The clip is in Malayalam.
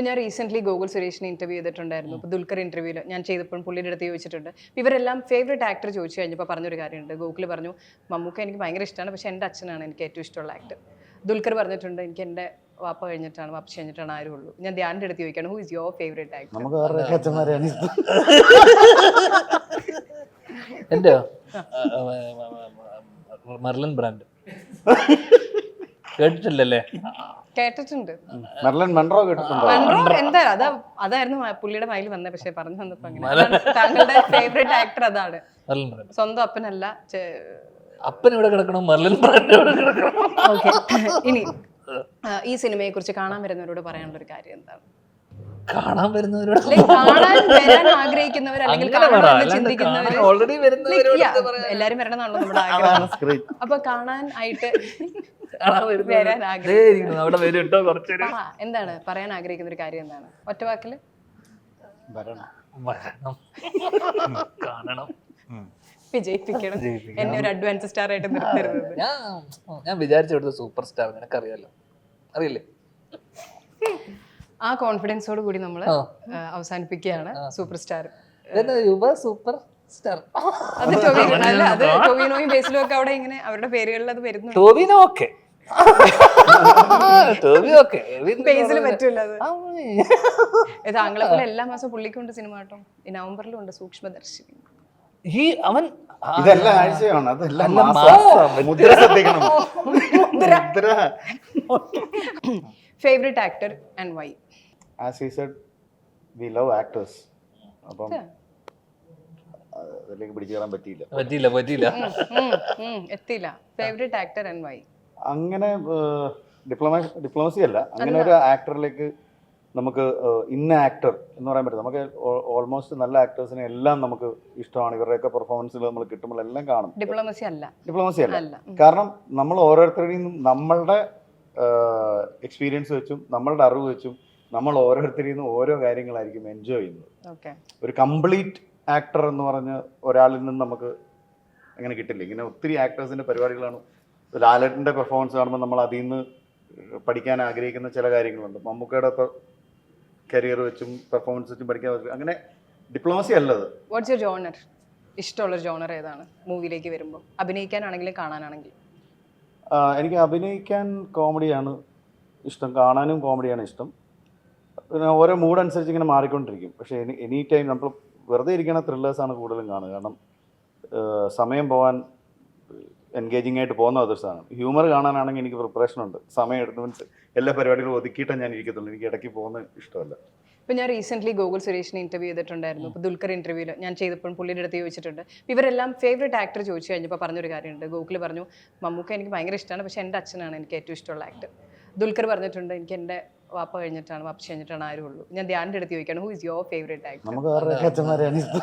ഞാൻ റീസെന്റ് ഗൂഗിൾ സുരേഷിനെ ഇന്റർവ്യൂ ചെയ്തിട്ടുണ്ടായിരുന്നു. ഇപ്പോൾ ദുൽഖർ ഇന്റർവ്യൂവിൽ ഞാൻ ചെയ്തപ്പോൾ പുള്ളിയുടെ അടുത്ത് ചോദിച്ചിട്ടുണ്ട്. ഇവരെല്ലാം ഫേവറേറ്റ് ആക്ടർ ചോദിച്ചു കഴിഞ്ഞപ്പോൾ പറഞ്ഞൊരു കാര്യമുണ്ട്. ഗോകുൽ പറഞ്ഞു മമ്മൂക്ക എനിക്ക് ഭയങ്കര ഇഷ്ടമാണ്, പക്ഷേ എൻ്റെ അച്ഛനാണ് എനിക്ക് ഏറ്റവും ഇഷ്ടമുള്ള ആക്ടർ. ദുൽഖർ പറഞ്ഞിട്ടുണ്ട് എനിക്ക് എൻ്റെ വാപ്പ കഴിഞ്ഞിട്ടാണ്, വാപ്പ കഴിഞ്ഞിട്ടാണ് ആരും ഉള്ളൂ. ഞാൻ ധ്യാനിൻ്റെ അടുത്ത് ചോദിക്കുകയാണ്, who is your favourite actor? നമുക്ക് വേറെ അച്ഛന്മാരെയാണ് ഇഷ്ടം. എൻ്റെ മർലൻ ബ്രാൻഡ് കേട്ടിട്ടില്ലല്ലേ? കേട്ടിട്ടുണ്ട്. മെർലിൻ മൺറോ കേട്ടിട്ടുണ്ടോ? മൺറോ എന്താ അതായിരുന്നു പുള്ളിയുടെ വായിൽ വന്നത്, പക്ഷേ പറഞ്ഞു വന്നപ്പോ അങ്ങനെ. അതാണ് താങ്കളുടെ ഫേവറേറ്റ് ആക്ടർ അതാണ്. Marlon brand. സ്വന്തം അപ്പനല്ല. അപ്പൻ ഇവിടെ കിടക്കണം, മർലൻ ബ്രാൻഡ് ഇവിടെ കിടക്കണം. ഓക്കെ, ഇനി ഈ സിനിമയെ കുറിച്ച് കാണാൻ വരുന്നവരോട് പറയാനുള്ള ഒരു കാര്യം എന്താണ്? കാണാൻ വരുന്നവരോട് കാണാൻ വരാൻ ആഗ്രഹിക്കുന്നവർ അല്ലെങ്കിൽ കാണാൻ ചിന്തിക്കുന്നവർ ഓൾറെഡി വരുന്നവരോട് എല്ലാരും വരണമെന്നാണല്ലോ നമ്മുടെ ആഗ്രഹം. അപ്പൊ കാണാൻ ആയിട്ട് വരാൻ ആഗ്രഹിക്കുന്നത് അവിടെ വരും കേട്ടോ കുറച്ചൊരു എന്താണ് പറയാൻ ആഗ്രഹിക്കുന്ന ഒരു കാര്യം എന്താണ്? ഒറ്റ വാക്കില് വരണം, വരണം, കാണണം, വിജയിപ്പിക്കണം. എന്നെ ഒരു അഡ്വാൻസ് സ്റ്റാർ ആയിട്ട് നിർത്തരുത്. ഞാൻ വിചാരിച്ചെടുത്ത സൂപ്പർ സ്റ്റാർ നിനക്കറിയാലോ, അറിയില്ലേ? ആ കോൺഫിഡൻസോട് കൂടി നമ്മൾ അവസാനിപ്പിക്കുകയാണ്. സൂപ്പർ സ്റ്റാർ യുവ സൂപ്പർ സ്റ്റാർ അത് ടൊവിനോ അല്ല, അത് ടൊവിനോയും ബേസിലും ഒക്കെ അവിടെ ഇങ്ങനെ അവരുടെ പേരുകളിൽ അത് വരുന്നു. ടോവിനോ ഓക്കെ, ടോവി ഓക്കെ, ബേസിൽ പറ്റൂല അത്. താങ്കളെ പോലെ എല്ലാ മാസവും പുള്ളിക്കുണ്ട് സിനിമ കേട്ടോ. ഈ നവംബറിലും ഉണ്ട് സൂക്ഷ്മദർശിനി. ഈ അവൻ ഇതെല്ലാം ആഴ്ചയാണ്, അതെല്ലാം മുദ്ര ശ്രദ്ധിക്കണം. Favourite actor and why? As he said, we love actors. അപ്പം അതിലേക്ക് പിടിച്ചു കയറാൻ പറ്റിയില്ല. എത്തിയില്ല. Favourite actor and why? അങ്ങനെ ഡിപ്ലോമസി അല്ല, അങ്ങനെ ഒരു ആക്ടറിലേക്ക് നമുക്ക് ഇന്ന ആക്ടർ എന്ന് പറയാൻ പറ്റും. നമുക്ക് ഓൾമോസ്റ്റ് നല്ല ആക്ടേഴ്സിനെ എല്ലാം നമുക്ക് ഇഷ്ടമാണ്. ഇവരുടെയൊക്കെ പെർഫോമൻസിൽ നമ്മൾ കിട്ടുമ്പോൾ എല്ലാം കാണും. ഡിപ്ലോമസി അല്ല, കാരണം നമ്മൾ ഓരോരുത്തരുടെയും നമ്മളുടെ എക്സ്പീരിയൻസ് വെച്ചും നമ്മളുടെ അറിവ് വെച്ചും നമ്മൾ ഓരോരുത്തരിൽ നിന്നും ഓരോ കാര്യങ്ങളായിരിക്കും എൻജോയ് ചെയ്യുന്നത്. ഒരു കംപ്ലീറ്റ് ആക്ടർ എന്ന് പറഞ്ഞ ഒരാളിൽ നിന്ന് നമുക്ക് അങ്ങനെ കിട്ടില്ല. ഇങ്ങനെ ഒത്തിരി ആക്ടേഴ്സിൻ്റെ പരിപാടികളാണ്. ലാലേട്ടൻ്റെ പെർഫോമൻസ് കാണുമ്പോൾ നമ്മൾ അതിൽ നിന്ന് പഠിക്കാൻ ആഗ്രഹിക്കുന്ന ചില കാര്യങ്ങളുണ്ട്. മമ്മൂക്കയുടെ കരിയർ വെച്ചും പെർഫോമൻസ് വെച്ചും പഠിക്കാൻ അങ്ങനെ ഡിപ്ലോമസി അല്ലത്. What's your genre? ഇഷ്ടമുള്ള ജോണർ ഏതാണ് മൂവിയിലേക്ക് വരുമ്പോൾ? അഭിനയിക്കാനാണെങ്കിലും കാണാനാണെങ്കിലും? എനിക്ക് അഭിനയിക്കാൻ കോമഡിയാണ് ഇഷ്ടം, കാണാനും കോമഡിയാണ് ഇഷ്ടം. പിന്നെ ഓരോ മൂഡ് അനുസരിച്ച് ഇങ്ങനെ മാറിക്കൊണ്ടിരിക്കും. പക്ഷേ എനി ടൈം നമ്മൾ വെറുതെ ഇരിക്കുന്ന ത്രില്ലേഴ്സാണ് കൂടുതലും കാണുക. കാരണം സമയം പോകാൻ എൻഗേജിങ് ആയിട്ട് പോകുന്ന അതേഴ്സാണ്. ഹ്യൂമർ കാണാനാണെങ്കിൽ എനിക്ക് പ്രിപ്പറേഷൻ ഉണ്ട്, സമയം എടുത്ത് മീൻസ് എല്ലാ പരിപാടികളും ഒതുക്കിയിട്ടേ ഞാൻ ഇരിക്കത്തുള്ളൂ. എനിക്ക് ഇടയ്ക്ക് പോകുന്ന ഇഷ്ടമല്ല. ഇപ്പോൾ ഞാൻ റീസെന്റ് ഗൂഗിൾ സുരേഷിനെ ഇന്റർവ്യൂ ചെയ്തിട്ടുണ്ടായിരുന്നു. ഇപ്പോൾ ദുൽഖർ ഇന്റർവ്യൂവിൽ ഞാൻ ചെയ്തപ്പോൾ പുള്ളിയുടെ അടുത്ത് ചോദിച്ചിട്ടുണ്ട്. ഇവരെല്ലാം ഫേവറേറ്റ് ആക്ടർ ചോദിച്ചു കഴിഞ്ഞപ്പോൾ പറഞ്ഞൊരു കാര്യമുണ്ട്. ഗോകുൽ പറഞ്ഞു മമ്മൂക്ക എനിക്ക് ഭയങ്കര ഇഷ്ടമാണ്, പക്ഷേ എൻ്റെ അച്ഛനാണ് എനിക്ക് ഏറ്റവും ഇഷ്ടമുള്ള ആക്ടർ. ദുൽഖർ പറഞ്ഞിട്ടുണ്ട് എനിക്ക് എൻ്റെ വാപ്പ കഴിഞ്ഞിട്ടാണ്, വാപ്പ കഴിഞ്ഞിട്ടാണ് ആരും ഉള്ളൂ. ഞാൻ ധ്യാനിൻ്റെ അടുത്ത് ചോദിക്കുകയാണ്, who is your favourite actor? നമുക്ക് വേറെ അച്ഛന്മാരെയാണ് ഇഷ്ടം.